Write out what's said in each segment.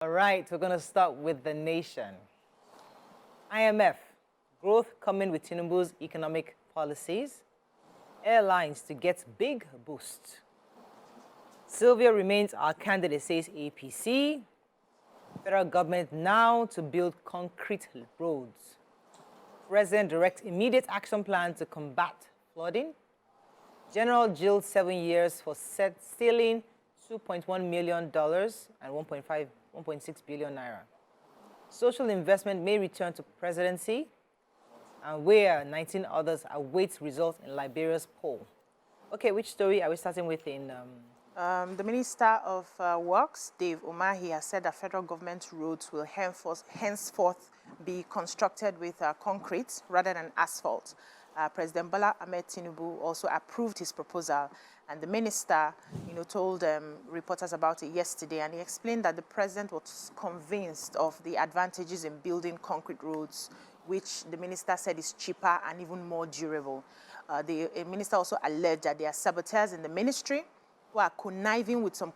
All right, we're going to start with the nation. IMF, growth coming with Tinubu's economic policies. Airlines to get big boost. Sylvia remains our candidate, says APC. Federal government now to build concrete roads. President directs immediate action plan to combat flooding. General jailed 7 years for stealing $2.1 million and 1.6 billion naira. Social investment may return to presidency, and where 19 others await results in Liberia's poll. Okay, which story are we starting with in? The Minister of Works, Dave Umahi, has said that federal government roads will henceforth be constructed with concrete rather than asphalt. President Bola Ahmed Tinubu also approved his proposal, and the minister, told reporters about it yesterday, and he explained that the president was convinced of the advantages in building concrete roads, which the minister said is cheaper and even more durable. The minister also alleged that there are saboteurs in the ministry who are conniving with some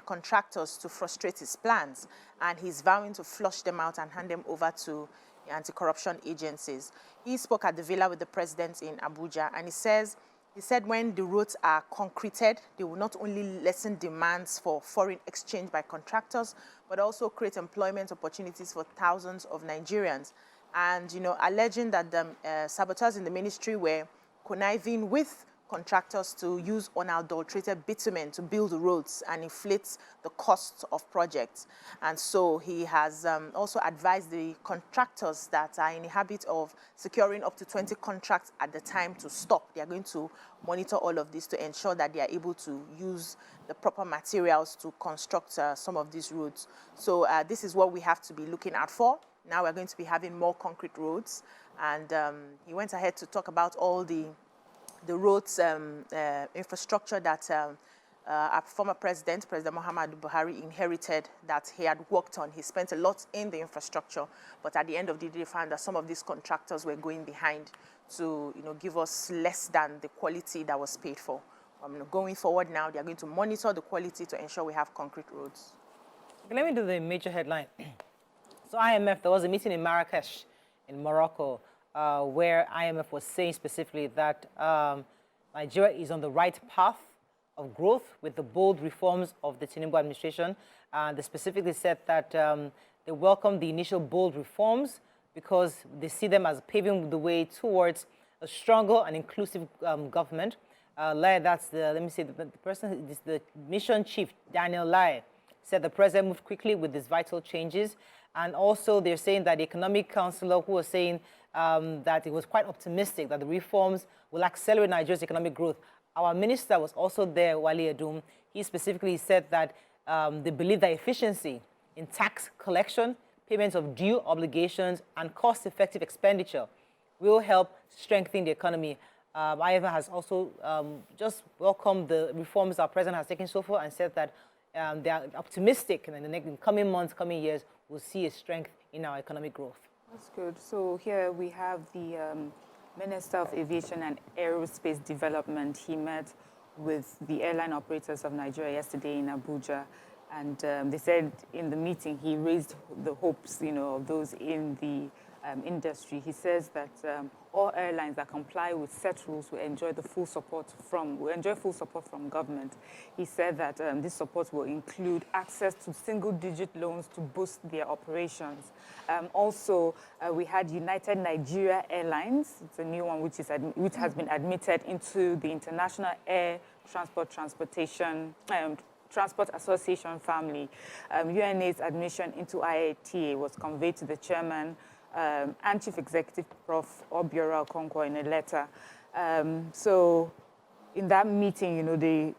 contractors to frustrate his plans, and he's vowing to flush them out and hand them over to anti-corruption agencies. He spoke at the villa with the president in Abuja, and he said when the roads are concreted, they will not only lessen demands for foreign exchange by contractors, but also create employment opportunities for thousands of Nigerians. And, alleging that the saboteurs in the ministry were conniving with contractors to use unadulterated bitumen to build roads and inflate the costs of projects. And so he has also advised the contractors that are in the habit of securing up to 20 contracts at the time to stop. They are going to monitor all of this to ensure that they are able to use the proper materials to construct some of these roads. So this is what we have to be looking out for. Now we're going to be having more concrete roads. And he went ahead to talk about all the roads infrastructure that our former President Muhammadu Buhari, inherited, that he had worked on. He spent a lot in the infrastructure, but at the end of the day, found that some of these contractors were going behind to give us less than the quality that was paid for. Going forward now, they are going to monitor the quality to ensure we have concrete roads. Okay, let me do the major headline. So IMF, there was a meeting in Marrakesh in Morocco, where IMF was saying specifically that Nigeria is on the right path of growth with the bold reforms of the Tinubu administration. They specifically said that they welcome the initial bold reforms because they see them as paving the way towards a stronger and inclusive government. That's the mission chief, Daniel Lai, said the president moved quickly with these vital changes. And also they're saying that the economic counselor who was saying that he was quite optimistic that the reforms will accelerate Nigeria's economic growth. Our minister was also there, Wale Edun. He specifically said that they believe that efficiency in tax collection, payments of due obligations, and cost-effective expenditure will help strengthen the economy. IMF has also just welcomed the reforms our president has taken so far and said that they are optimistic in the coming months, coming years, we'll see a strength in our economic growth. That's good. So here we have the Minister of Aviation and Aerospace Development. He met with the airline operators of Nigeria yesterday in Abuja, and they said in the meeting he raised the hopes, of those in the industry. He says that all airlines that comply with set rules will enjoy full support from government. He said that this support will include access to single-digit loans to boost their operations. Also, we had United Nigeria Airlines. It's a new one which has been admitted into the International Air Transport Association family. UNA's admission into IATA was conveyed to the chairman and Chief Executive Prof. Obiora Okonkwo in a letter. So in that meeting, the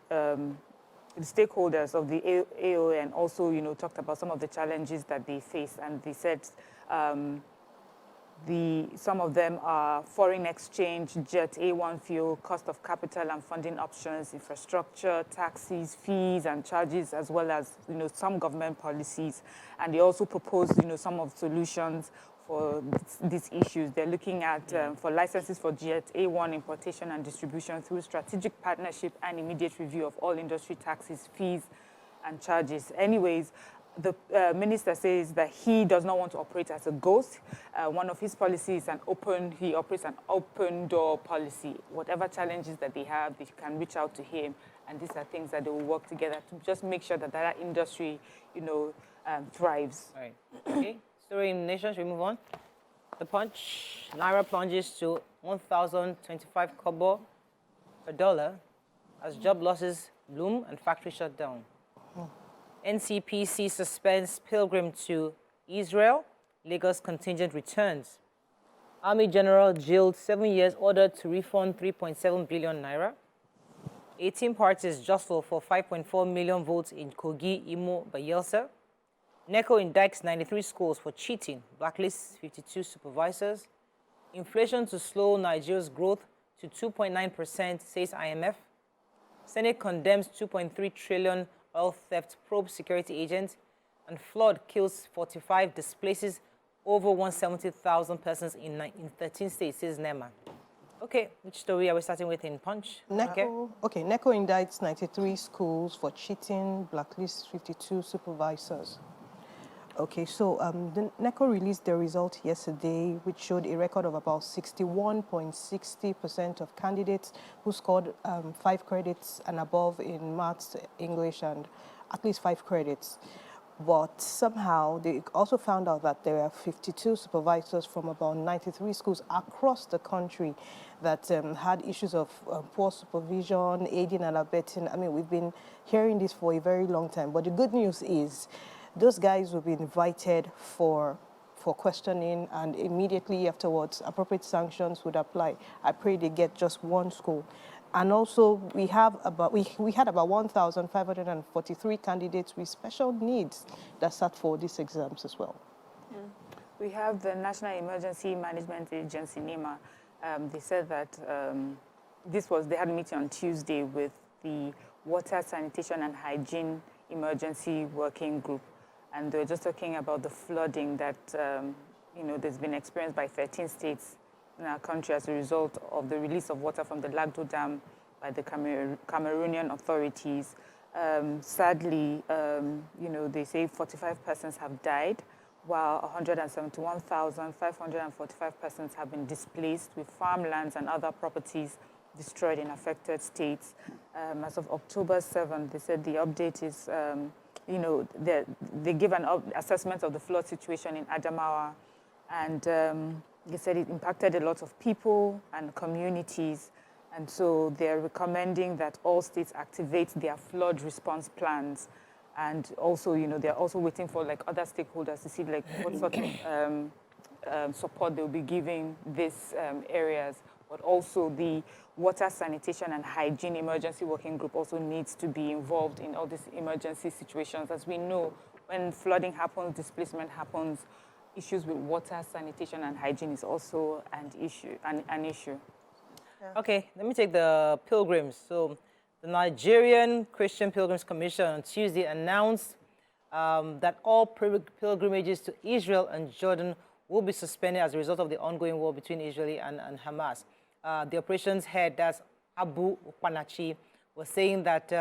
stakeholders of the AON also, talked about some of the challenges that they face, and they said some of them are foreign exchange, jet A1 fuel, cost of capital and funding options, infrastructure, taxes, fees and charges, as well as some government policies. And they also proposed some of the solutions for these issues. They're looking at for licenses for jet A1 importation and distribution through strategic partnership and immediate review of all industry taxes, fees and charges. Anyways, the minister says that he does not want to operate as a ghost. One of his policies is he operates an open door policy. Whatever challenges that they have, they can reach out to him. And these are things that they will work together to just make sure that that industry, thrives. All right. Okay. Story in Nation, should we move on? The Punch. Naira plunges to 1,025 kobo per dollar as job losses bloom and factory shut down. NCPC suspends pilgrim to Israel. Lagos contingent returns. Army General jailed 7 years, ordered to refund 3.7 billion naira. 18 parties jostle for 5.4 million votes in Kogi, Imo, Bayelsa. NECO indicts 93 schools for cheating, blacklists 52 supervisors. Inflation to slow Nigeria's growth to 2.9%, says IMF. Senate condemns 2.3 trillion oil theft probe security agent. And flood kills 45, displaces over 170,000 persons in 13 states, says NEMA. Okay, which story are we starting with in Punch? NECO indicts 93 schools for cheating, blacklists 52 supervisors. Okay, so the NECO released the result yesterday, which showed a record of about 61.60% of candidates who scored 5 credits and above in maths, English, and at least 5 credits. But somehow they also found out that there are 52 supervisors from about 93 schools across the country that had issues of poor supervision, aiding and abetting. I mean, we've been hearing this for a very long time. But the good news is those guys will be invited for questioning, and immediately afterwards, appropriate sanctions would apply. I pray they get just one school. And also, we had about 1,543 candidates with special needs that sat for these exams as well. We have the National Emergency Management Agency, NEMA. They said that they had a meeting on Tuesday with the Water, Sanitation and Hygiene Emergency Working Group. And they were just talking about the flooding that, there's been experienced by 13 states in our country as a result of the release of water from the Lagdo Dam by the Cameroonian authorities. Sadly, they say 45 persons have died, while 171,545 persons have been displaced, with farmlands and other properties destroyed in affected states. As of October 7th, they said the update is, they give an assessment of the flood situation in Adamawa, and they said it impacted a lot of people and communities. And so they're recommending that all states activate their flood response plans. And also, they're also waiting for other stakeholders to see what sort of support they'll be giving these areas. But also the Water, Sanitation and Hygiene Emergency Working Group also needs to be involved in all these emergency situations. As we know, when flooding happens, displacement happens, issues with water, sanitation and hygiene is also an issue. Yeah. Okay, let me take the pilgrims. So the Nigerian Christian Pilgrims Commission on Tuesday announced that all pilgrimages to Israel and Jordan will be suspended as a result of the ongoing war between Israel and Hamas. The operations head, that's Abu Panachi, was saying that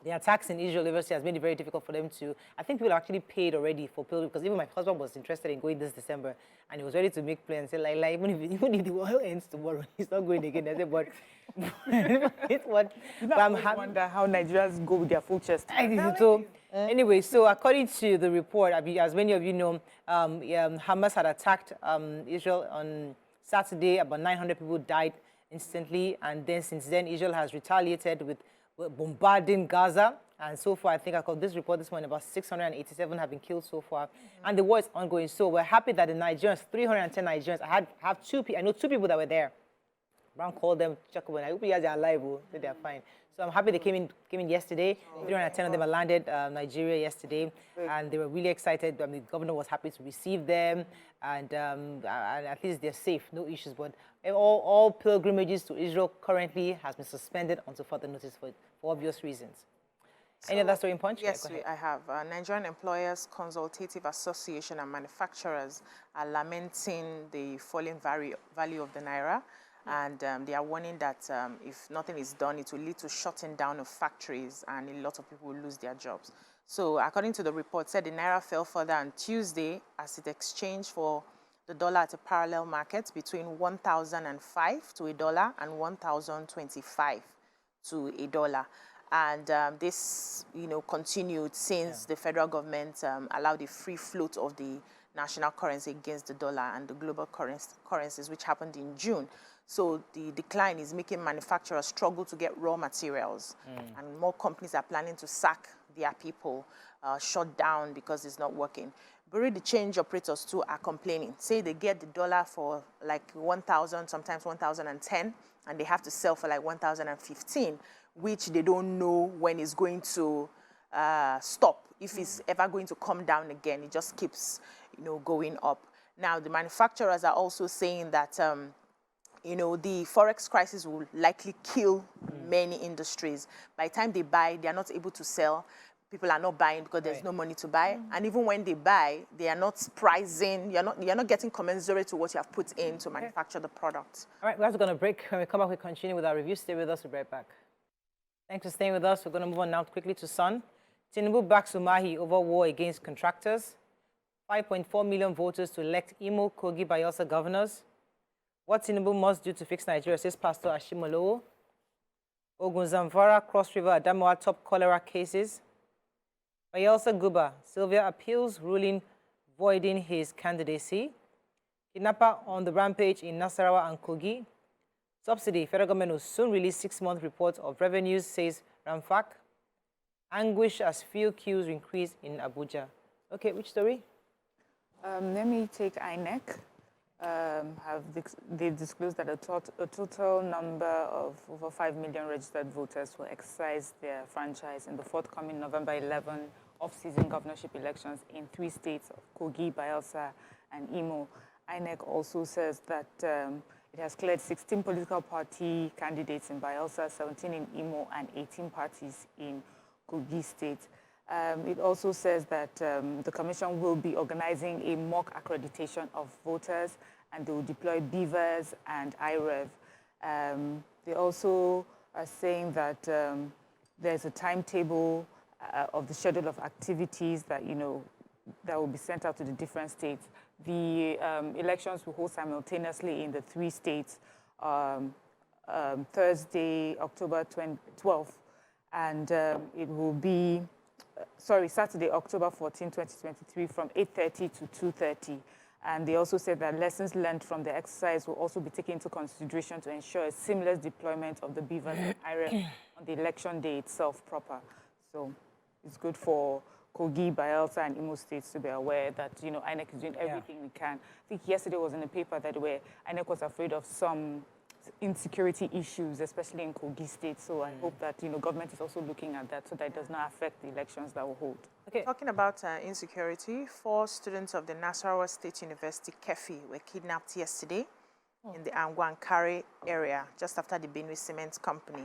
the attacks in Israel University has made it very difficult for them to. I think people are actually paid already for pilgrims, because even my husband was interested in going this December, and he was ready to make plans. Say even if the war ends tomorrow, he's not going again. I said, but it's what. I wonder how Nigerians go with their full chest. So anyway, so according to the report, as many of you know, Hamas had attacked Israel on Saturday. About 900 people died instantly, and then since then, Israel has retaliated with bombarding Gaza. And so far, I think I called this report this morning, about 687 have been killed so far. And the war is ongoing. So we're happy that the Nigerians, 310 Nigerians, I know two people that were there. Brown called them, check when I hope you guys are alive, so they're fine. So I'm happy they came in yesterday. 310 of them landed Nigeria yesterday, and they were really excited. I mean, the governor was happy to receive them, and at least they're safe, no issues. But all pilgrimages to Israel currently has been suspended until further notice for obvious reasons. Any other story in Punch? Yes, I have. Nigerian Employers Consultative Association and Manufacturers are lamenting the falling value of the Naira. And they are warning that if nothing is done, it will lead to shutting down of factories and a lot of people will lose their jobs. So according to the report, said the Naira fell further on Tuesday as it exchanged for the dollar at a parallel market between 1,005 to a dollar and 1,025 to a dollar. And this, continued since the federal government allowed a free float of the national currency against the dollar and the global currencies, which happened in June. So the decline is making manufacturers struggle to get raw materials. And more companies are planning to sack their people, shut down because it's not working. Bureau de change operators too are complaining. Say they get the dollar for like 1,000, sometimes 1,010, and they have to sell for like 1,015, which they don't know when it's going to stop. If it's ever going to come down again, it just keeps, going up. Now, the manufacturers are also saying that, the forex crisis will likely kill many industries. By the time they buy, they are not able to sell. People are not buying because there's no money to buy. And even when they buy, they are not pricing. You're not getting commensurate to what you have put in to manufacture the product. All right, we're also going to break. When we come back, we continue with our review. Stay with us. We'll be right back. Thanks for staying with us. We're going to move on now quickly to Sun. Tinubu backs Umahi over war against contractors. 5.4 million voters to elect Imo, Kogi, Bayelsa governors. What Tinubu must do to fix Nigeria, says Pastor Ashimolowo. Ogun Zamfara, Cross River, Adamawa top cholera cases. Bayelsa Guba, Sylvia appeals ruling voiding his candidacy. Kidnapper on the rampage in Nasarawa and Kogi. Subsidy, federal government will soon release 6-month report of revenues, says Ramfak. Anguish as fuel queues increase in Abuja. Okay, which story? Let me take INEC. They've disclosed that a total number of over 5 million registered voters will exercise their franchise in the forthcoming November 11 off-season governorship elections in 3 states of Kogi, Bayelsa, and Imo. INEC also says that it has cleared 16 political party candidates in Bayelsa, 17 in Imo, and 18 parties in Kogi State. It also says that the commission will be organizing a mock accreditation of voters, and they will deploy beavers and IREV. They also are saying that there's a timetable of the schedule of activities that, that will be sent out to the different states. The elections will hold simultaneously in the 3 states, Thursday, October 12th, and it will be, Saturday, October 14, 2023, from 8:30 to 2:30. And they also said that lessons learned from the exercise will also be taken into consideration to ensure a seamless deployment of the beavers and IREF on the election day itself proper. So it's good for Kogi, Bayelsa, and Imo states to be aware that, INEC is doing everything we can. I think yesterday was in the paper that where INEC was afraid of some insecurity issues, especially in Kogi State. So I hope that, government is also looking at that so that it does not affect the elections that will hold. Okay. Talking about insecurity, 4 students of the Nasarawa State University, KEFI, were kidnapped yesterday in the Angwankari area, just after the Benue Cement Company.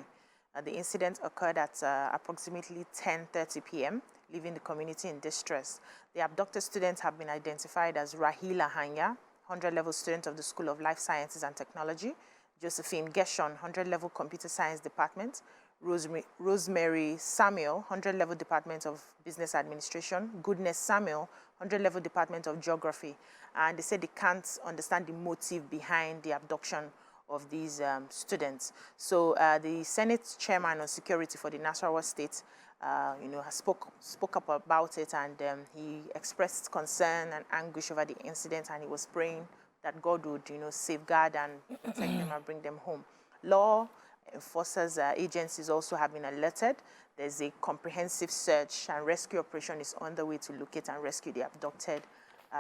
The incident occurred at approximately 10:30 p.m., leaving the community in distress. The abducted students have been identified as Rahila Hanya, 100-level student of the School of Life Sciences and Technology, Josephine Geshon, 100-level Computer Science Department, Rosemary Samuel, 100-level Department of Business Administration, Goodness Samuel, 100-level Department of Geography. And they said they can't understand the motive behind the abduction of these students. So the Senate Chairman on Security for the Nasarawa State, has spoke up about it, and he expressed concern and anguish over the incident, and he was praying that God would, safeguard and protect them and bring them home. Law enforcers agencies also have been alerted. There's a comprehensive search and rescue operation is on the way to locate and rescue the abducted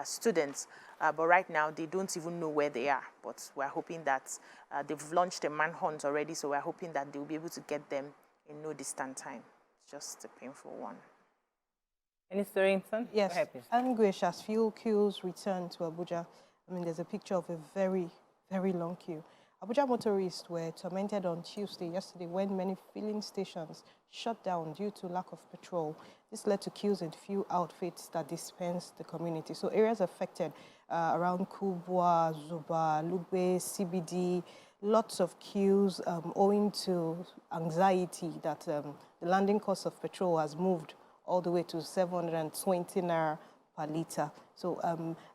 students. But right now, they don't even know where they are. But we're hoping that they've launched a manhunt already, so we're hoping that they'll be able to get them in no distant time. It's just a painful one. Any story, Son? Yes. Go ahead, please. Anguish as fuel queues return to Abuja. There's a picture of a very, very long queue. Abuja motorists were tormented on yesterday, when many filling stations shut down due to lack of petrol. This led to queues in few outfits that dispense the community. So areas affected around Kubwa, Zuba, Lugbe, CBD, lots of queues owing to anxiety that the landing cost of petrol has moved all the way to 720 naira per liter. So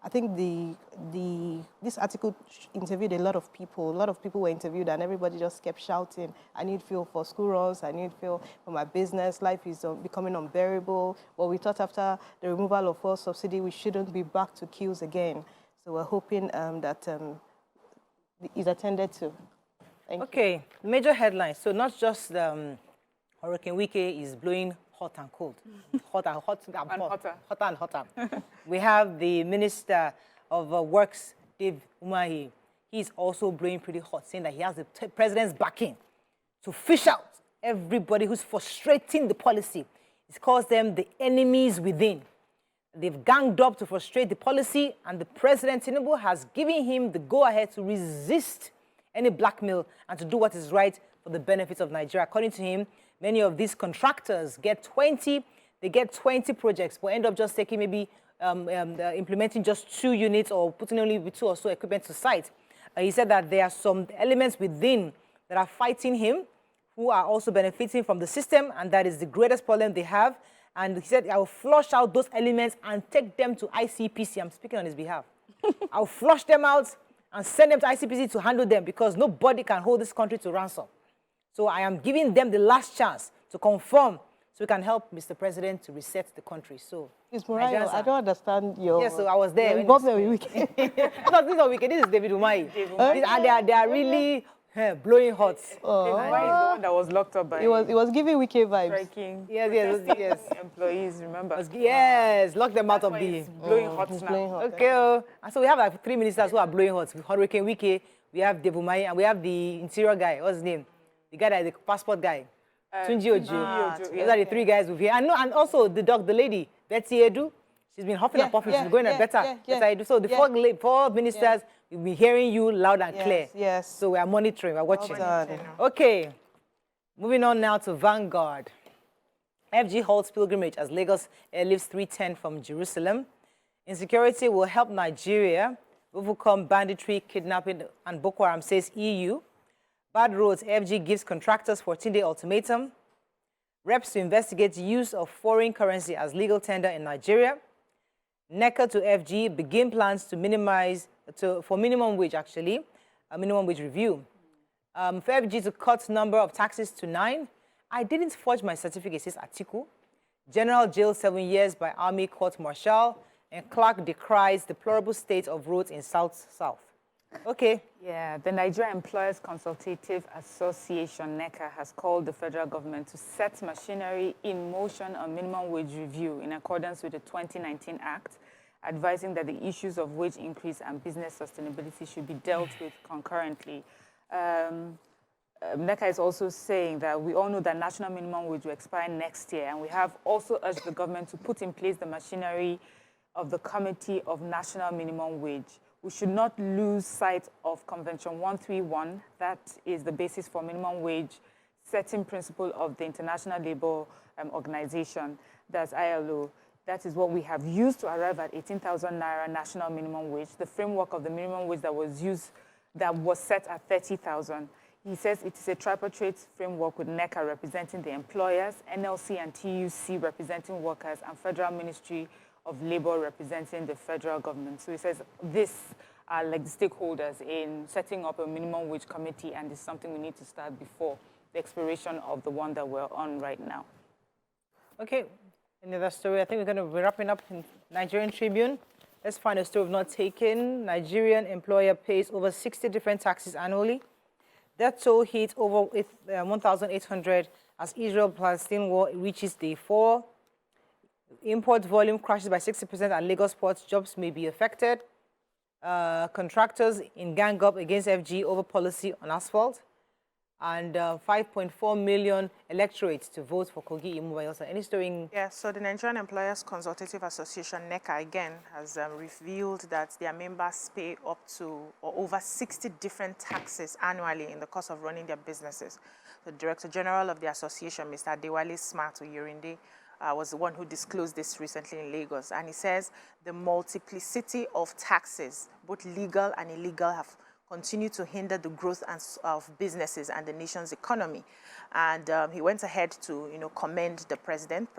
I think this article interviewed a lot of people. A lot of people were interviewed, and everybody just kept shouting, "I need fuel for school runs. I need fuel for my business. Life is becoming unbearable." But we thought after the removal of fuel subsidy, we shouldn't be back to queues again. So we're hoping that is attended to. Okay, major headlines. So not just Hurricane Wike is blowing hot and cold, hot and hot and hotter. hotter and hotter. We have the Minister of Works, Dave Umahi. He's also blowing pretty hot, saying that he has the president's backing to fish out everybody who's frustrating the policy. He calls them the enemies within. They've ganged up to frustrate the policy, and the President Tinubu has given him the go-ahead to resist any blackmail and to do what is right for the benefits of Nigeria. According to him, many of these contractors get 20 projects, but end up just taking maybe implementing just 2 units or putting only 2 or so equipment to site. He said that there are some elements within that are fighting him, who are also benefiting from the system, and that is the greatest problem they have. And he said, I will flush out those elements and take them to ICPC. I'm speaking on his behalf. I'll flush them out and send them to ICPC to handle them, because nobody can hold this country to ransom. So I am giving them the last chance to conform so we can help Mr. President to reset the country. So, Ms. Morayo, I don't understand your... Yes, so I was there. Involvement with Wike. No, this is not Wike. This is David Umahi. They are really blowing hot. Why is the one that was locked up by... It was giving Wike vibes. Striking. Yes. Employees, remember? Yes, lock them out of the... Blowing hot now. Blowing hot. Okay. And so we have like 3 ministers who are blowing hot. Hurricane Wike, we have Dave Umahi, and we have the interior guy. What's his name? The guy that is the passport guy. Tunji Ojo. Those are the 3 guys we've here. And also the lady, Betty Edu. She's been huffing and puffing. She's going better. So the 4 ministers, we'll be hearing you loud and clear. Yes. So we are monitoring, we're watching. Okay. Moving on now to Vanguard. FG holds pilgrimage as Lagos airlifts 310 from Jerusalem. Insecurity will help Nigeria overcome banditry, kidnapping, and Boko Haram, says EU. Bad roads, FG gives contractors 14-day ultimatum. Reps to investigate use of foreign currency as legal tender in Nigeria. NECA to FG begin plans to for minimum wage, actually, a minimum wage review. For FG to cut number of taxes to 9. I didn't forge my certificate, says Atiku. General jailed 7 years by Army Court Martial. And Clark decries deplorable state of roads in South. Okay. Yeah, the Nigerian Employers Consultative Association, NECA, has called the federal government to set machinery in motion on minimum wage review in accordance with the 2019 Act, advising that the issues of wage increase and business sustainability should be dealt with concurrently. NECA is also saying that we all know that national minimum wage will expire next year, and we have also urged the government to put in place the machinery of the Committee of National Minimum Wage. We should not lose sight of Convention 131, that is the basis for minimum wage setting principle of the International Labour Organization, that's ILO. That is what we have used to arrive at 18,000 naira national minimum wage, the framework of the minimum wage that was set at 30,000. He says it is a tripartite framework with NECA representing the employers, NLC and TUC representing workers, and Federal Ministry of Labour representing the federal government. So he says this are like the stakeholders in setting up a minimum wage committee, and this is something we need to start before the expiration of the one that we're on right now. Okay, another story. I think we're going to be wrapping up in Nigerian Tribune. Let's find a story we've not taken. Nigerian employer pays over 60 different taxes annually. Death toll hits over 1,800 as Israel-Palestine war reaches day 4. Import volume crashes by 60% at Lagos ports. Jobs may be affected. Contractors in gang up against FG over policy on asphalt. And 5.4 million electorates to vote for Kogi Imubayelsa. Any story in... Yeah, so the Nigerian Employers Consultative Association, NECA, again, has revealed that their members pay up to or over 60 different taxes annually in the course of running their businesses. The Director General of the association, Mr. Adewale Smart Oyerinde, was the one who disclosed this recently in Lagos. And he says the multiplicity of taxes, both legal and illegal, have continue to hinder the growth of businesses and the nation's economy. And he went ahead to, commend the President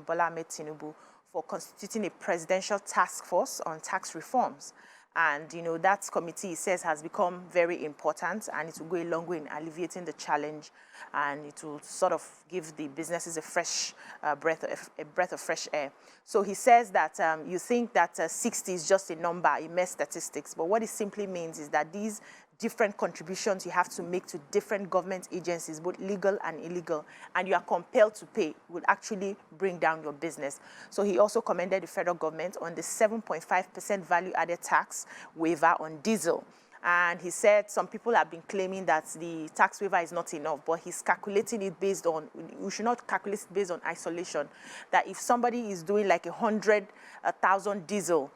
Bola Ahmed Tinubu, for constituting a presidential task force on tax reforms. And, that committee, he says, has become very important, and it will go a long way in alleviating the challenge, and it will sort of give the businesses a fresh breath of fresh air. So he says that you think that 60 is just a number, a mere statistics, but what it simply means is that these different contributions you have to make to different government agencies, both legal and illegal, and you are compelled to pay, will actually bring down your business. So he also commended the federal government on the 7.5% value-added tax waiver on diesel. And he said some people have been claiming that the tax waiver is not enough, but he's calculating it based on, we should not calculate it based on isolation, that if somebody is doing like 100,000 diesel,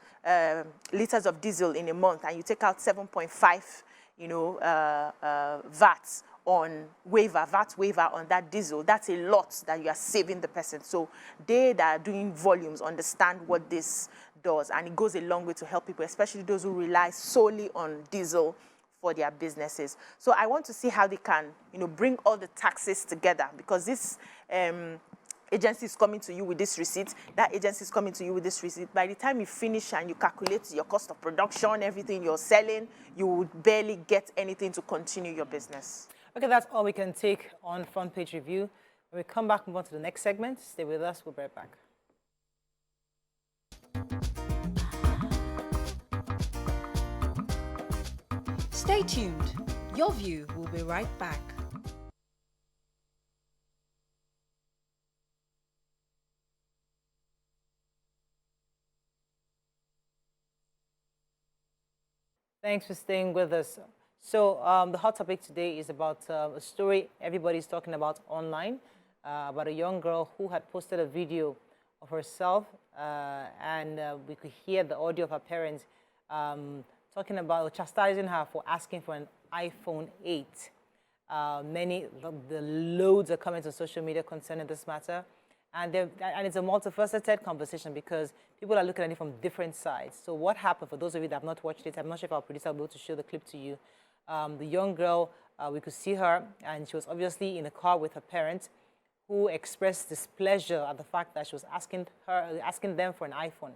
liters of diesel in a month, and you take out 7.5 VAT waiver on that diesel, that's a lot that you are saving the person. So they that are doing volumes understand what this does, and it goes a long way to help people, especially those who rely solely on diesel for their businesses. So I want to see how they can, bring all the taxes together, because this agency is coming to you with this receipt, that agency is coming to you with this receipt. By the time you finish and you calculate your cost of production, everything you're selling, you would barely get anything to continue your business. Okay, that's all we can take on Front Page Review. When we come back, move on to the next segment. Stay with us. We'll be right back. Stay tuned. Your View will be right back. Thanks for staying with us. So the hot topic today is about a story everybody's talking about online, about a young girl who had posted a video of herself, and we could hear the audio of her parents talking about, chastising her for asking for an iPhone 8. The loads of comments on social media concerning this matter. And it's a multifaceted conversation because people are looking at it from different sides. So what happened, for those of you that have not watched it, I'm not sure if our producer will be able to show the clip to you. The young girl, we could see her, and she was obviously in a car with her parents, who expressed displeasure at the fact that she was asking them for an iPhone.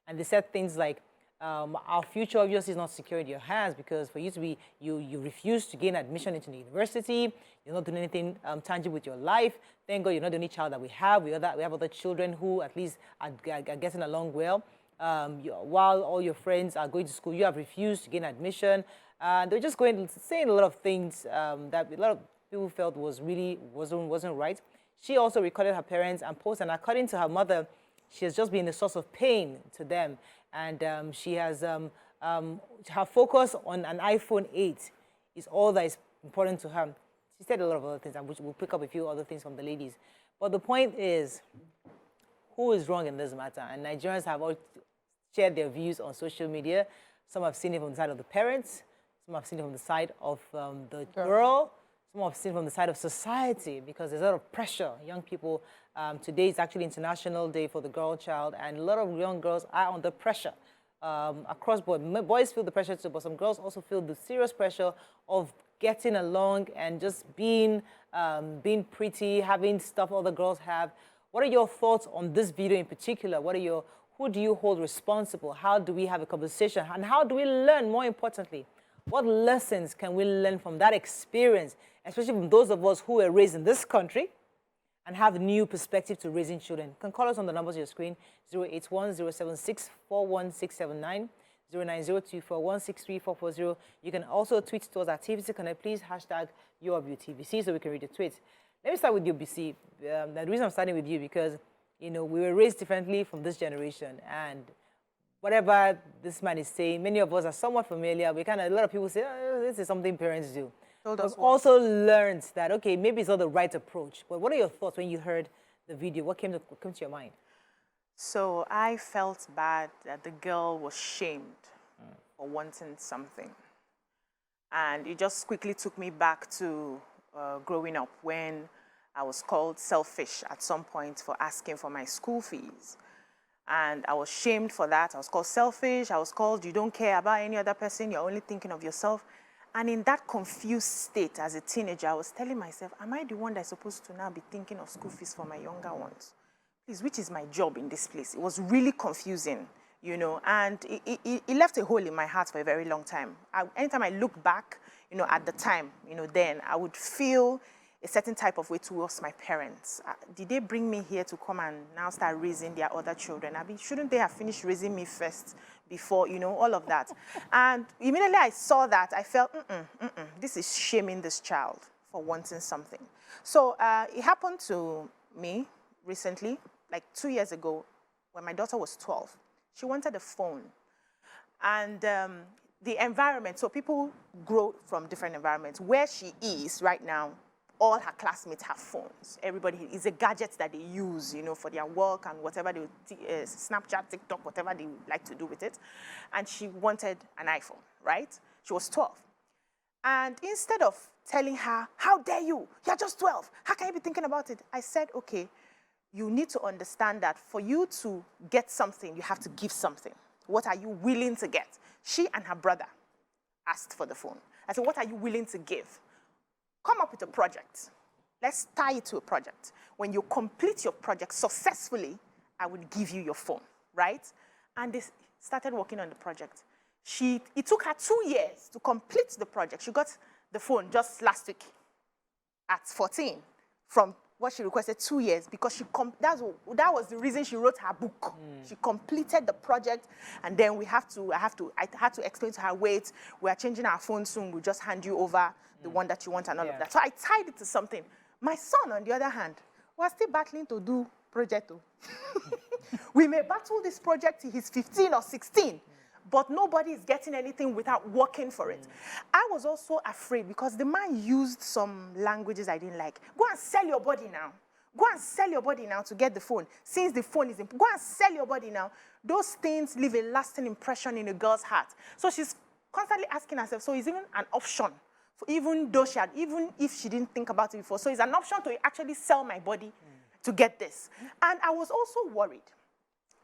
And they said things like, our future obviously is not secure in your hands, because for you to be, you refuse to gain admission into the university, you're not doing anything tangible with your life. Thank God you're not the only child that we have. We have other children who at least are getting along well. While all your friends are going to school, you have refused to gain admission. They're just saying a lot of things that a lot of people felt wasn't right. She also recorded her parents and posted, and according to her mother, she has just been a source of pain to them. And she has, her focus on an iPhone 8 is all that is important to her. She said a lot of other things, and we'll pick up a few other things from the ladies. But the point is, who is wrong in this matter? And Nigerians have all shared their views on social media. Some have seen it from the side of the parents. Some have seen it from the side of the girl. Some have seen it from the side of society, because there's a lot of pressure. Young people, today is actually International Day for the Girl Child, and a lot of young girls are under pressure across board. Boys feel the pressure too, but some girls also feel the serious pressure of getting along and just being pretty, having stuff other girls have. What are your thoughts on this video in particular? Who do you hold responsible? How do we have a conversation? And how do we learn, more importantly? What lessons can we learn from that experience, especially from those of us who were raised in this country and have a new perspective to raising children? You can call us on the numbers on your screen, 081-076-41679, 09024163440. You can also tweet to us at TVC Connect. Please hashtag YourViewTVC so we can read the tweets. Let me start with you, BC. The reason I'm starting with you, because we were raised differently from this generation, and whatever this man is saying, many of us are somewhat familiar. A lot of people say, oh, this is something parents do. We've also learned that, okay, maybe it's not the right approach. But what are your thoughts when you heard the video? What came to your mind? So I felt bad that the girl was shamed for wanting something. And it just quickly took me back to growing up, when I was called selfish at some point for asking for my school fees. And I was shamed for that. I was called selfish. I was called, you don't care about any other person. You're only thinking of yourself. And in that confused state as a teenager, I was telling myself, am I the one that's supposed to now be thinking of school fees for my younger ones? Please, which is my job in this place? It was really confusing, you know, and it left a hole in my heart for a very long time. Anytime I look back, you know, at the time, you know, then I would feel a certain type of way towards my parents. Did they bring me here to come and now start raising their other children? I mean, shouldn't they have finished raising me first before, you know, all of that? And immediately I saw that, I felt, this is shaming this child for wanting something. So it happened to me recently, like 2 years ago, when my daughter was 12. She wanted a phone. And the environment, so people grow from different environments. Where she is right now, all her classmates have phones. Everybody is a gadget that they use, you know, for their work and whatever they Snapchat, TikTok, whatever they like to do with it. And she wanted an iPhone, right? She was 12. And instead of telling her, how dare you? You're just 12. How can you be thinking about it? I said, okay, you need to understand that for you to get something, you have to give something. What are you willing to get? She and her brother asked for the phone. I said, what are you willing to give? Come up with a project. Let's tie it to a project. When you complete your project successfully, I would give you your phone, right? And they started working on the project. It took her 2 years to complete the project. She got the phone just last week at 14 from what she requested 2 years, because that was the reason she wrote her book. She completed the project, and then I had to explain to her, wait, we are changing our phone soon, we'll just hand you over the one that you want and all of that. So I tied it to something. My son, on the other hand, was still battling to do project. We may battle this project till he's 15 or 16, but nobody is getting anything without working for it. I was also afraid because the man used some languages I didn't like. Go and sell your body now. Go and sell your body now to get the phone. Since the phone is important, go and sell your body now. Those things leave a lasting impression in a girl's heart. So she's constantly asking herself, so is even an option, even if she didn't think about it before, so it's an option to actually sell my body to get this. And I was also worried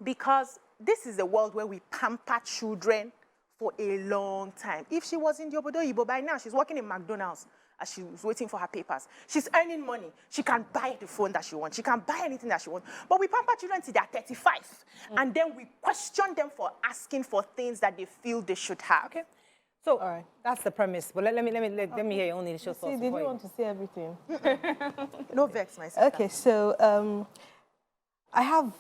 because this is a world where we pamper children for a long time. If she was in the Obodo Ibo by now, she's working in McDonald's as she's waiting for her papers. She's earning money. She can buy the phone that she wants. She can buy anything that she wants. But we pamper children till they're 35. And then we question them for asking for things that they feel they should have. Okay. So that's the premise. But let me hear your own initial thoughts. Did you want to say everything? No vex, my sister. Okay, so I have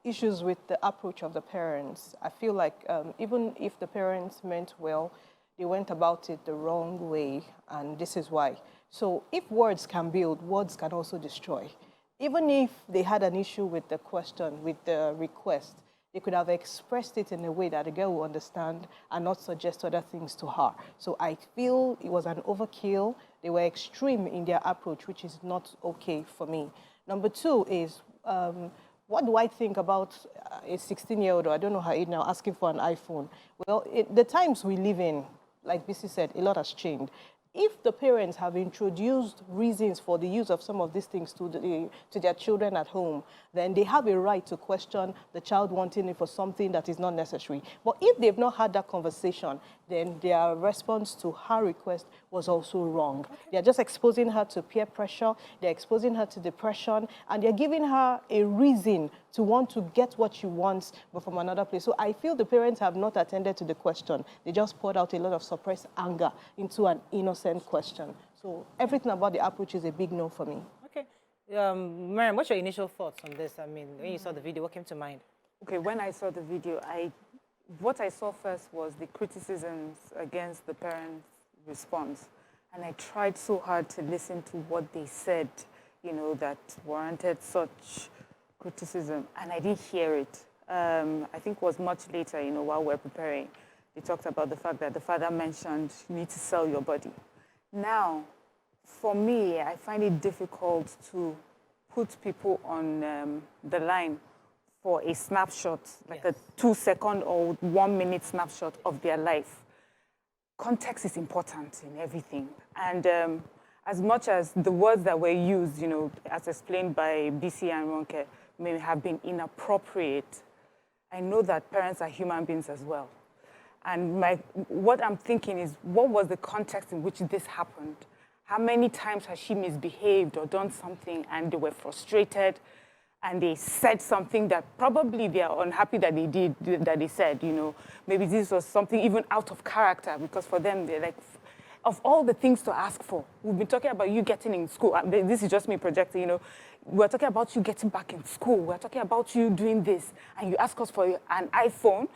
issues with the approach of the parents. I feel like even if the parents meant well, they went about it the wrong way, and this is why. So if words can build, words can also destroy. Even if they had an issue with the question, with the request, they could have expressed it in a way that the girl will understand and not suggest other things to her. So I feel it was an overkill. They were extreme in their approach, which is not okay for me. Number two is, what do I think about a 16-year-old, or I don't know her age now, asking for an iPhone? Well, the times we live in, like Bisi said, a lot has changed. If the parents have introduced reasons for the use of some of these things to their children at home, then they have a right to question the child wanting it for something that is not necessary. But if they've not had that conversation, then their response to her request was also wrong. Okay. They're just exposing her to peer pressure, they're exposing her to depression, and they're giving her a reason to want to get what she wants, but from another place. So I feel the parents have not attended to the question. They just poured out a lot of suppressed anger into an innocent question. So everything about the approach is a big no for me. Okay. Miriam, what's your initial thoughts on this? I mean, when you saw the video, what came to mind? Okay, when I saw the video, what I saw first was the criticisms against the parents' response. And I tried so hard to listen to what they said, you know, that warranted such criticism, and I didn't hear it. I think it was much later, you know, while we're preparing, they talked about the fact that the father mentioned you need to sell your body. Now, for me, I find it difficult to put people on the line for a snapshot, like a 2-second or 1 minute snapshot of their life. Context is important in everything. And as much as the words that were used, you know, as explained by BC and Ronke, may have been inappropriate, I know that parents are human beings as well. And what I'm thinking is, what was the context in which this happened? How many times has she misbehaved or done something and they were frustrated and they said something that probably they are unhappy that they did, that they said, you know. Maybe this was something even out of character, because for them, they're like, of all the things to ask for, we've been talking about you getting in school. This is just me projecting, you know. We're talking about you getting back in school. We're talking about you doing this, and you ask us for an iPhone.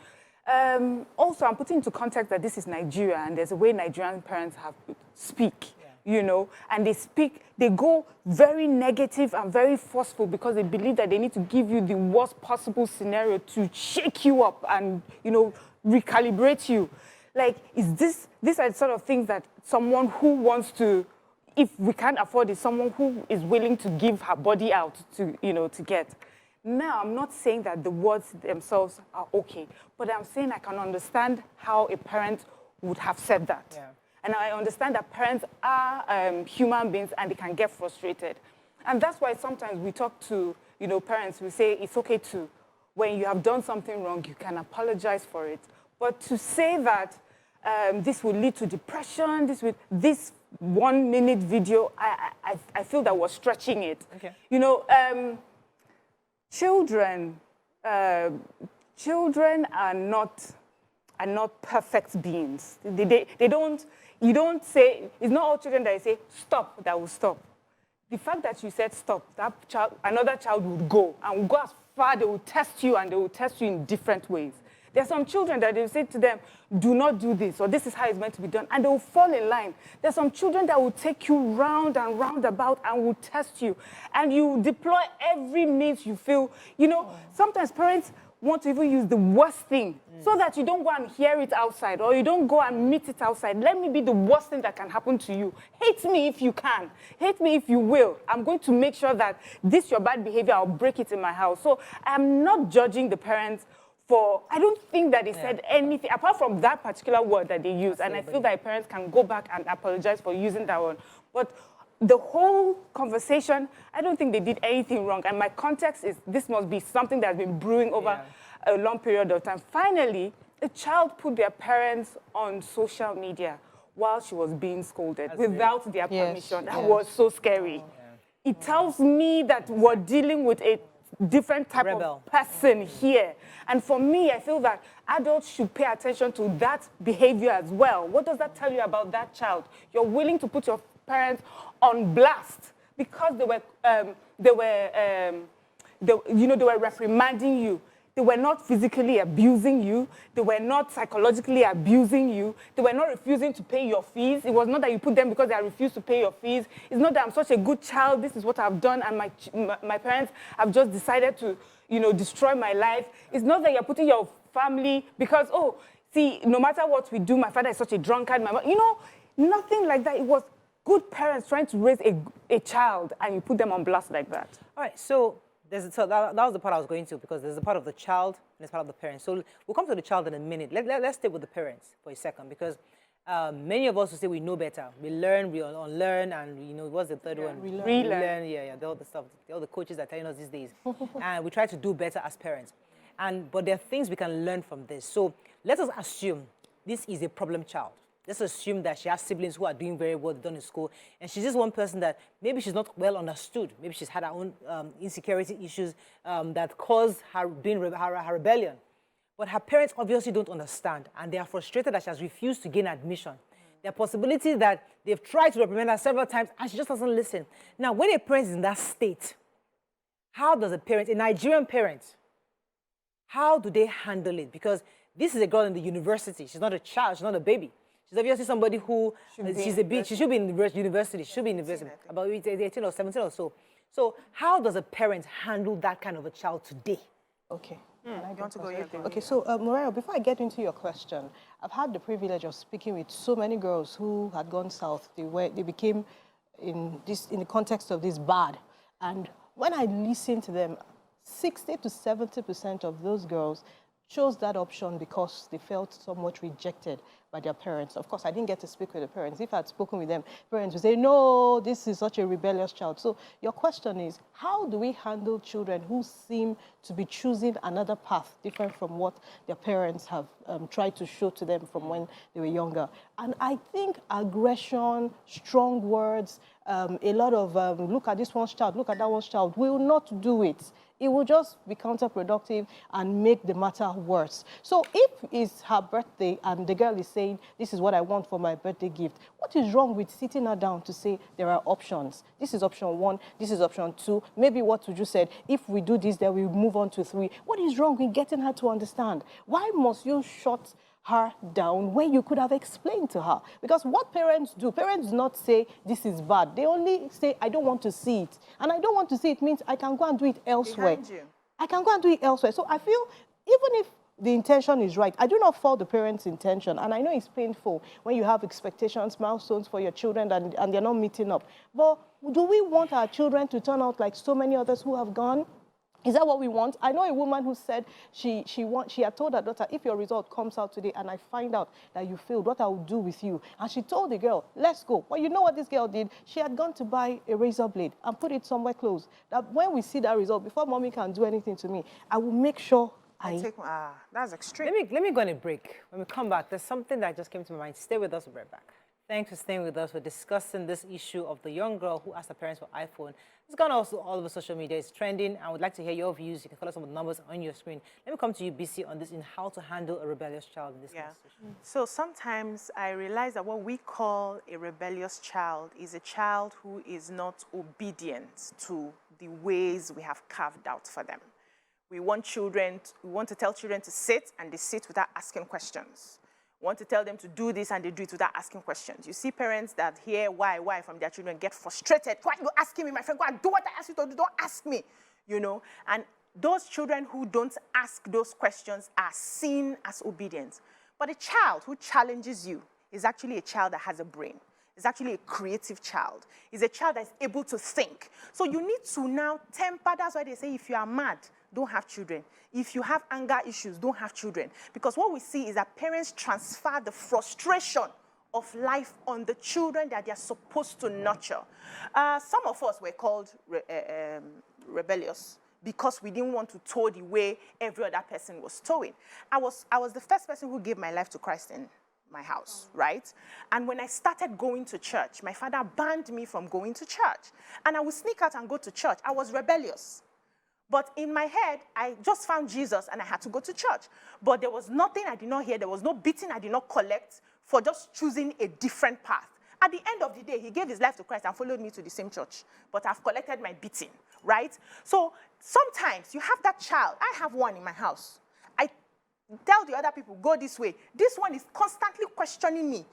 Also, I'm putting into context that this is Nigeria, and there's a way Nigerian parents speak, you know, and they go very negative and very forceful because they believe that they need to give you the worst possible scenario to shake you up and, you know, recalibrate you. Like, these are the sort of things that someone who wants to, if we can't afford it, someone who is willing to give her body out to, you know, to get. Now, I'm not saying that the words themselves are okay, but I'm saying I can understand how a parent would have said that. Yeah. And I understand that parents are human beings and they can get frustrated. And that's why sometimes we talk to, you know, parents, we say it's okay to, when you have done something wrong, you can apologize for it. But to say that this will lead to depression, this 1 minute video, I feel that we're stretching it. Okay. You know, children are not perfect beings. They don't, you don't say, it's not all children that you say, stop, that will stop. The fact that you said stop, that child, another child would go, and will go as far, they will test you, and they will test you in different ways. There are some children that they will say to them, do not do this, or this is how it's meant to be done, and they will fall in line. There are some children that will take you round and round about and will test you, and you deploy every means you feel. You know, sometimes parents want to even use the worst thing so that you don't go and hear it outside, or you don't go and meet it outside. Let me be the worst thing that can happen to you. Hate me if you can. Hate me if you will. I'm going to make sure that this your bad behavior, I'll break it in my house. So I'm not judging the parents for, I don't think that they said anything, apart from that particular word that they used. And I feel that parents can go back and apologize for using that one. But the whole conversation, I don't think they did anything wrong. And my context is, this must be something that's been brewing over a long period of time. Finally, a child put their parents on social media while she was being scolded without their permission. That was so scary. It tells me that we're dealing with a different type of person here. And for me, I feel that adults should pay attention to that behavior as well. What does that tell you about that child? You're willing to put your parents on blast because they were reprimanding you. They were not physically abusing you. They were not psychologically abusing you. They were not refusing to pay your fees. It was not that you put them because they refused to pay your fees. It's not that I'm such a good child, this is what I've done, and my parents have just decided to, you know, destroy my life. It's not that you're putting your family because, oh, see, no matter what we do, my father is such a drunkard. You know, nothing like that. It was good parents trying to raise a child, and you put them on blast like that. All right, so that was the part I was going to, because there's a part of the child and there's part of the parents. So we'll come to the child in a minute. Let's stay with the parents for a second, because many of us will say we know better. We learn, we unlearn, and, you know, what's the third one? Relearn. Yeah, all the stuff, all the coaches are telling us these days. And we try to do better as parents. But there are things we can learn from this. So let us assume this is a problem child. Let's assume that she has siblings who are doing very well, done in school, and she's just one person that maybe she's not well understood. Maybe she's had her own insecurity issues that caused her her rebellion. But her parents obviously don't understand, and they are frustrated that she has refused to gain admission. There are possibilities that they've tried to reprimand her several times, and she just doesn't listen. Now, when a parent is in that state, how does a Nigerian parent, how do they handle it? Because this is a girl in the university. She's not a child. She's not a baby. She's obviously somebody who, she should be in university. She should be in university, about 18 or 17 or so. So how does a parent handle that kind of a child today? Okay. Okay, so Morero, before I get into your question, I've had the privilege of speaking with so many girls who had gone south. They became, in the context of this, bad. And when I listen to them, 60 to 70% of those girls chose that option because they felt somewhat rejected by their parents. Of course, I didn't get to speak with the parents. If I had spoken with them, parents would say, no, this is such a rebellious child. So your question is, how do we handle children who seem to be choosing another path different from what their parents have tried to show to them from when they were younger? And I think aggression, strong words, a lot of look at this one's child, look at that one's child, will not do it. It will just be counterproductive and make the matter worse. So if it's her birthday and the girl is saying, this is what I want for my birthday gift, what is wrong with sitting her down to say there are options? This is option 1, this is option 2. Maybe what Tuju said, if we do this, then we move on to 3. What is wrong with getting her to understand? Why must you shut her down when you could have explained to her? Because what parents do not say this is bad. They only say, I don't want to see it. And I don't want to see it means I can go and do it elsewhere. I can go and do it elsewhere. So I feel even if the intention is right, I do not fault the parents' intention. And I know it's painful when you have expectations, milestones for your children and they're not meeting up. But do we want our children to turn out like so many others who have gone? Is that what we want? I know a woman who said she had told her daughter, if your result comes out today and I find out that you failed, what I will do with you. And she told the girl, let's go. Well, you know what this girl did? She had gone to buy a razor blade and put it somewhere close. That when we see that result, before mommy can do anything to me, I will make sure that's extreme. Let me go on a break. When we come back, there's something that just came to my mind. Stay with us, we'll be right back. Thanks for staying with us. We're discussing this issue of the young girl who asked her parents for iPhone. It's gone also all over social media. It's trending. I would like to hear your views. You can follow some of the numbers on your screen. Let me come to you, BC, on this in how to handle a rebellious child in this situation. So sometimes I realize that what we call a rebellious child is a child who is not obedient to the ways we have carved out for them. We want to tell children to sit, and they sit without asking questions. We want to tell them to do this, and they do it without asking questions. You see parents that hear why from their children get frustrated. Why are you asking me, my friend? Go and do what I ask you to do. Don't ask me, you know. And those children who don't ask those questions are seen as obedient. But a child who challenges you is actually a child that has a brain. It's actually a creative child. It's a child that is able to think. So you need to now temper. That's why they say if you are mad, don't have children. If you have anger issues, don't have children. Because what we see is that parents transfer the frustration of life on the children that they are supposed to nurture. Some of us were called rebellious because we didn't want to tow the way every other person was towing. I was the first person who gave my life to Christ in my house, right? And when I started going to church, my father banned me from going to church. And I would sneak out and go to church. I was rebellious. But in my head, I just found Jesus and I had to go to church. But there was nothing I did not hear. There was no beating I did not collect for just choosing a different path. At the end of the day, he gave his life to Christ and followed me to the same church. But I've collected my beating, right? So sometimes you have that child. I have one in my house. I tell the other people, go this way. This one is constantly questioning me.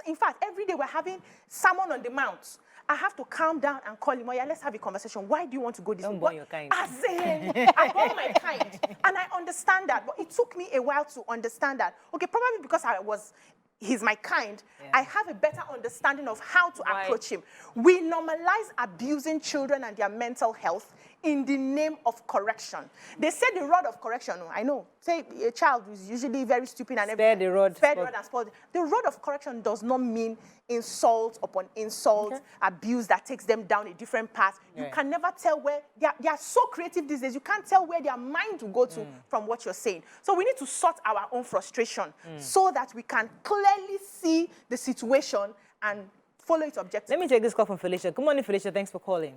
In fact, every day we're having Sermon on the Mount. I have to calm down and call him, oh yeah, let's have a conversation. Why do you want to go this way? Don't burn your kind. As in, I burn my kind. And I understand that. But it took me a while to understand that. Okay, probably because he's my kind, I have a better understanding of how to approach him. We normalize abusing children and their mental health in the name of correction. They say the rod of correction, I know. Say a child who's usually very stupid and everything. Spare the rod and spoil. The rod of correction does not mean insult upon insult, abuse that takes them down a different path. You can never tell where, they are so creative these days, you can't tell where their mind will go to from what you're saying. So we need to sort our own frustration so that we can clearly see the situation and follow it objectively. Let me take this call from Felicia. Good morning, Felicia. Thanks for calling.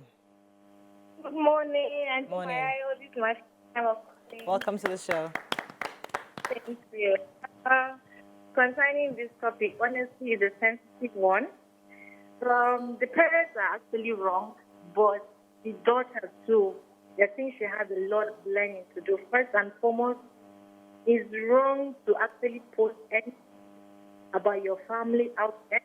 Good morning, and morning. This is my time of calling. Welcome to the show. Thank you. Concerning this topic, honestly, it's a sensitive one. The parents are actually wrong, but the daughter too. I think she has a lot of learning to do. First and foremost, it's wrong to actually post anything about your family out there.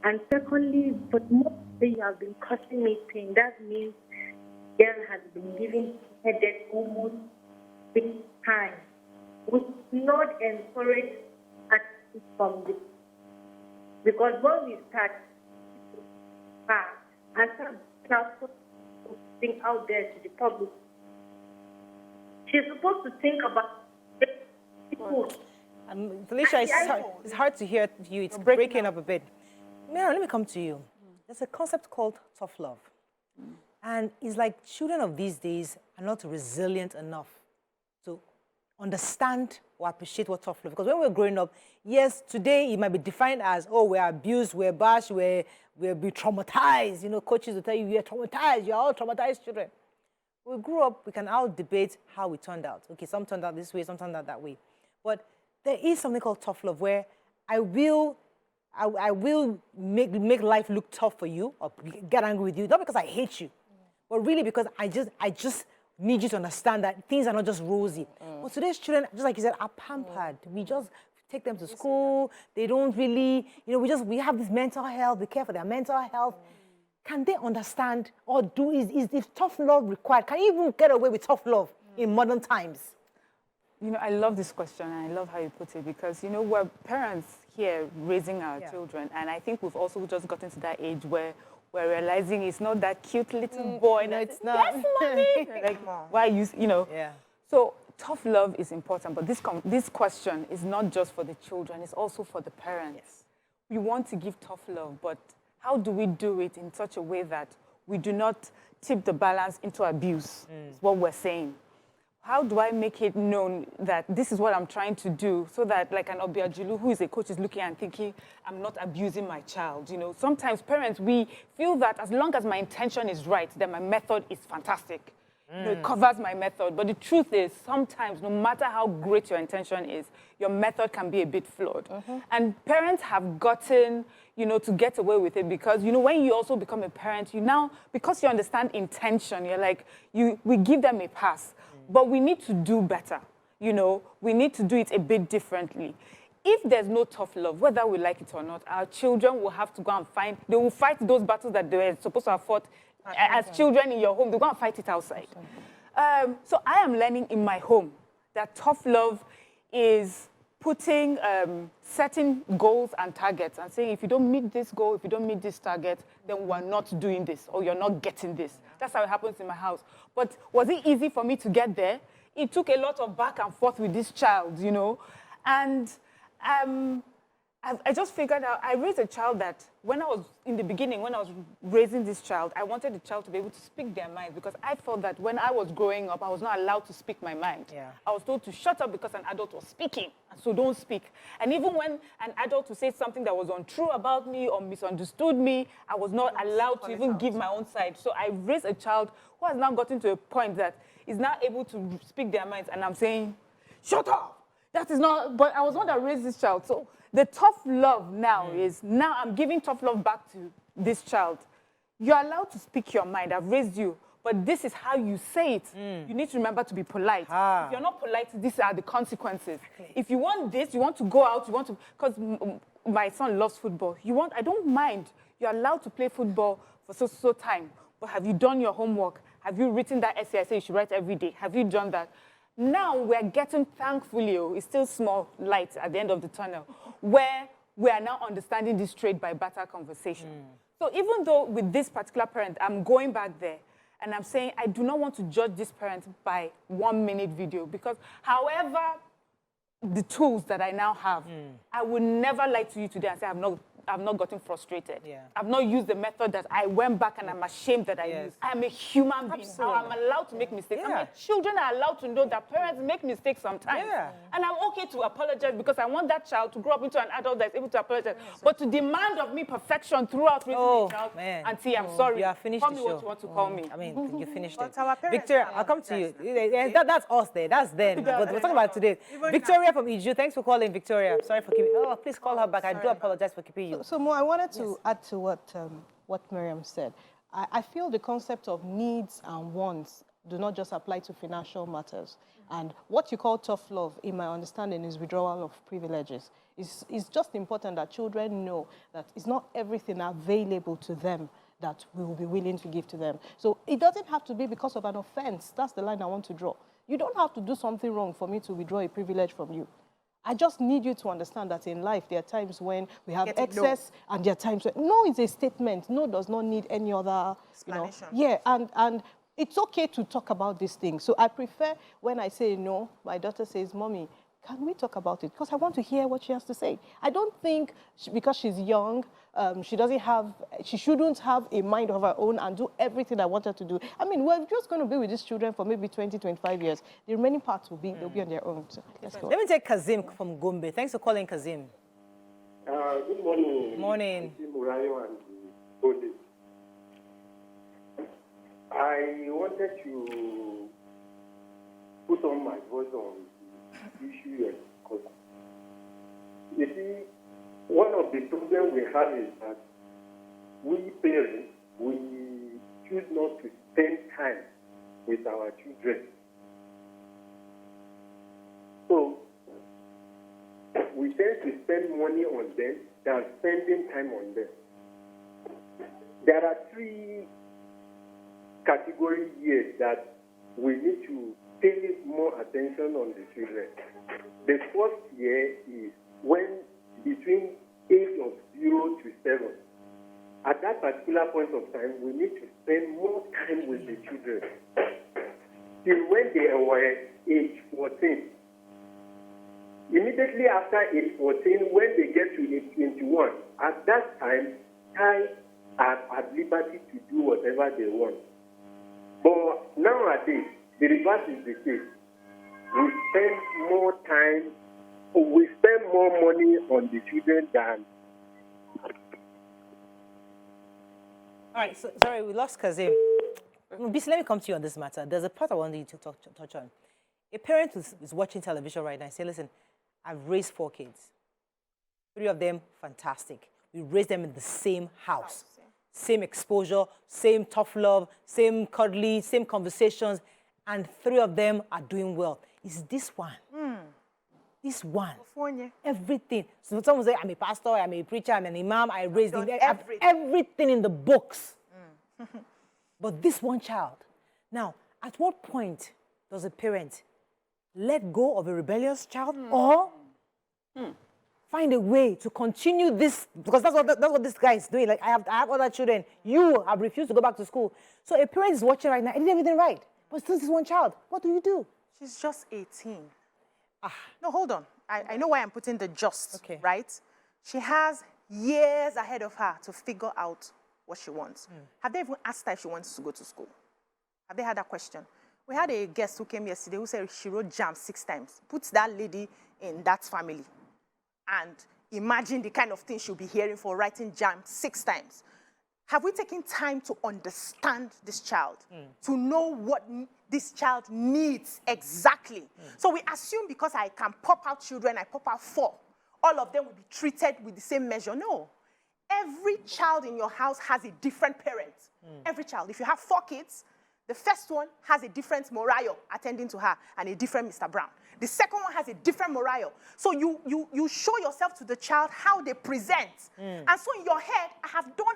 And secondly, but most of you have been causing me pain. That means girl has been giving headache almost 6 times. We should not encourage activity from this. Because when we start, and start putting out there to the public, she's supposed to think about it phone. Felicia, it's hard to hear you. It's breaking up a bit. Mira, let me come to you. There's a concept called tough love. And it's like children of these days are not resilient enough to understand or appreciate what tough love is. Because when we're growing up, yes, today it might be defined as, oh, we're abused, we're bashed, we're traumatized. You know, coaches will tell you, you're traumatized, you're all traumatized children. When we grew up, we can all debate how we turned out. Okay, some turned out this way, some turned out that way. But there is something called tough love where I will make life look tough for you or get angry with you, not because I hate you, but really because I just need you to understand that things are not just rosy. But today's children, just like you said, are pampered. We just take them to school. They don't really, you know, we have this mental health. We care for their mental health. Can they understand or is tough love required? Can you even get away with tough love in modern times? You know, I love this question, and I love how you put it, because, you know, we're parents here raising our children, and I think we've also just gotten to that age where we're realizing it's not that cute little boy. No, it's not. Yes, mommy. Like, why you know? Yeah. So tough love is important, but this question is not just for the children, it's also for the parents. Yes. We want to give tough love, but how do we do it in such a way that we do not tip the balance into abuse, is what we're saying. How do I make it known that this is what I'm trying to do so that, like an Obiajulu who is a coach is looking and thinking, I'm not abusing my child, you know? Sometimes parents, we feel that as long as my intention is right, then my method is fantastic. You know, it covers my method. But the truth is, sometimes, no matter how great your intention is, your method can be a bit flawed. And parents have gotten, you know, to get away with it because, you know, when you also become a parent, you now, because you understand intention, you're like, we give them a pass. But we need to do better, you know. We need to do it a bit differently. If there's no tough love, whether we like it or not, our children will have to go and they will fight those battles that they were supposed to have fought as children in your home. They'll go and fight it outside. So I am learning in my home that tough love is putting, setting goals and targets and saying, if you don't meet this goal, if you don't meet this target, then we're not doing this or you're not getting this. That's how it happens in my house. But was it easy for me to get there? It took a lot of back and forth with this child, you know. And I just figured out, I raised a child that when I was, in the beginning, when I was raising this child, I wanted the child to be able to speak their mind because I felt that when I was growing up, I was not allowed to speak my mind. Yeah. I was told to shut up because an adult was speaking, and so don't speak. And even when an adult would say something that was untrue about me or misunderstood me, I was not allowed to even give my own side. So I raised a child who has now gotten to a point that is now able to speak their minds, and I'm saying, shut up! That is not, but I was one that raised this child. So the tough love now is, now I'm giving tough love back to this child. You're allowed to speak your mind. I've raised you. But this is how you say it. You need to remember to be polite. If you're not polite, these are the consequences. If you want this, you want to go out, you want to, because my son loves football. I don't mind. You're allowed to play football for so time. But have you done your homework? Have you written that essay I say you should write every day? Have you done that? Now we're getting, thankfully, it's still small light at the end of the tunnel, where we are now understanding this trade by barter conversation. So even though with this particular parent, I'm going back there and I'm saying, I do not want to judge this parent by 1 minute video because however the tools that I now have, I will never lie to you today and say I've not gotten frustrated. I've not used the method that I went back and I'm ashamed that I used. I'm a human being. I'm allowed to make mistakes. And my children are allowed to know that parents make mistakes sometimes. And I'm okay to apologize because I want that child to grow up into an adult that's able to apologize. But to demand of me perfection throughout raising a child, Auntie, I'm sorry. You have finished Call me the what show. you want to call me. I mean, you finished it. our parents Victoria, are I'll come to you. like That's us there. That's them. But we're talking about today. Victoria from Iju, thanks for calling, Victoria. Sorry for keeping. Oh, please call her back. I do apologize for keeping you. So Mo, I wanted to add to what Miriam said. I feel the concept of needs and wants do not just apply to financial matters. And what you call tough love, in my understanding, is withdrawal of privileges. It's just important that children know that it's not everything available to them that we will be willing to give to them. So it doesn't have to be because of an offense. That's the line I want to draw. You don't have to do something wrong for me to withdraw a privilege from you. I just need you to understand that in life, there are times when we have excess and there are times when no is a statement. No does not need any other explanation. And it's okay to talk about these things. So I prefer when I say no, my daughter says, Mommy, Can we talk about it? Because I want to hear what she has to say. I don't think because she's young, she shouldn't have a mind of her own and do everything I want her to do. I mean, we're just going to be with these children for maybe 20, 25 years. The remaining parts they'll be on their own. So let's go. Let me take Kazim from Gombe. Thanks for calling, Kazim. Good morning. Morning. Murayo and Bode. I wanted to put on my voice on the issue because you see, one of the problems we have is that we parents, we choose not to spend time with our children. So we tend to spend money on them than spending time on them. There are 3 category years that we need to pay more attention on the children. The first year is when between age of 0 to 7. At that particular point of time, we need to spend more time with the children. Till when they were age 14. Immediately after age 14, when they get to age 21, at that time, child are at liberty to do whatever they want. But nowadays, the reverse is the case. We spend more time, we spend more money on the children than... All right, so, sorry, we lost Kazim. Bisi, let me come to you on this matter. There's a part I want you to touch on. A parent is watching television right now and say, listen, I've raised 4 kids. 3 of them, fantastic. We raised them in the same house. Same exposure, same tough love, same cuddly, same conversations, and 3 of them are doing well. It's this one. This one. Everything. So someone say, I'm a pastor, I'm a preacher, I'm an imam, I raised everything in the books. But this one child. Now, at what point does a parent let go of a rebellious child or find a way to continue this? Because that's what this guy is doing. Like, I have other children. You have refused to go back to school. So a parent is watching right now. He did everything right. But still this one child. What do? She's just 18. No, hold on. I know why I'm putting the just, right? She has years ahead of her to figure out what she wants. Have they even asked her if she wants to go to school? Have they had that question? We had a guest who came yesterday who said she wrote JAM 6 times. Put that lady in that family. And imagine the kind of thing she'll be hearing for writing JAM 6 times. Have we taken time to understand this child? To know what this child needs exactly? So we assume because I can pop out children, I pop out 4, all of them will be treated with the same measure. No. Every child in your house has a different parent. Every child. If you have 4 kids, the first one has a different Morayo attending to her and a different Mr. Brown. The second one has a different Morayo. So you show yourself to the child how they present. And so in your head, I have done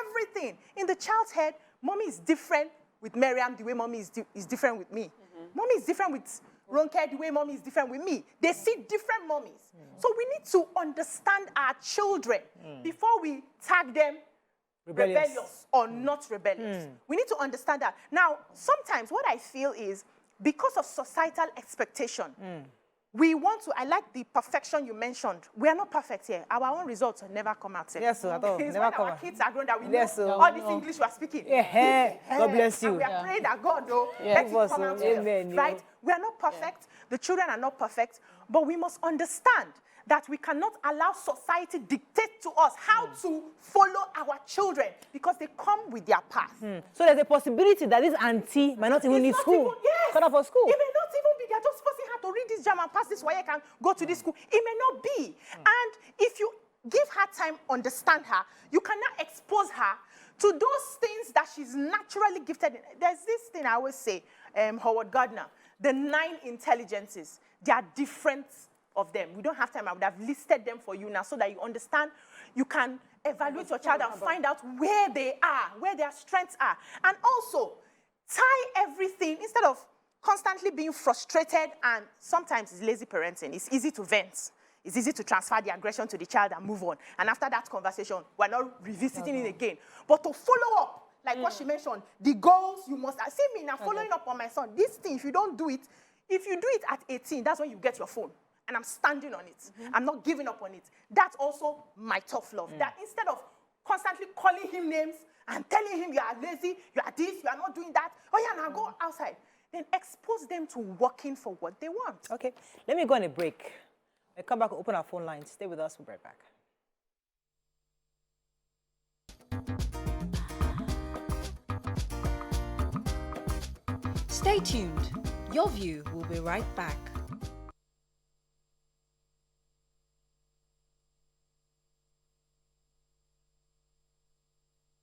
everything. In the child's head, mommy is different with Miriam the way mommy is different with me. Mommy is different with Ronke the way mommy is different with me. They see different mommies. So we need to understand our children before we tag them rebellious or not rebellious. We need to understand that. Now, sometimes what I feel is because of societal expectation, we want to, I like the perfection you mentioned. We are not perfect here. Our own results will never come out. Yes, sir. It's when our kids are grown that we know all this English we are speaking. God bless you. And we are praying that God, though, let it come out well, right? We are not perfect. The children are not perfect. But we must understand that we cannot allow society dictate to us how to follow our children because they come with their path. So there's a possibility that this auntie might not even need school. Cut off for school. It may not even be. They're just forcing her to read this JAM and pass this WAEC and go to this school. It may not be. And if you give her time, understand her, you cannot expose her to those things that she's naturally gifted in. There's this thing I always say, Howard Gardner, the 9 intelligences, they are different of them. We don't have time. I would have listed them for you now so that you understand. You can evaluate your child and find out where they are, where their strengths are. And also, tie everything, instead of constantly being frustrated, and sometimes it's lazy parenting. It's easy to vent. It's easy to transfer the aggression to the child and move on. And after that conversation, we're not revisiting it again. But to follow up, like what she mentioned, the goals you must... See me now following up on my son. This thing, if you don't do it, if you do it at 18, that's when you get your phone. and I'm standing on it. I'm not giving up on it. That's also my tough love. That instead of constantly calling him names and telling him you are lazy, you are this, you are not doing that, oh yeah, now go outside. Then expose them to working for what they want. Okay, let me go on a break. We'll come back and open our phone lines. Stay with us, we'll be right back. Stay tuned. Your view will be right back.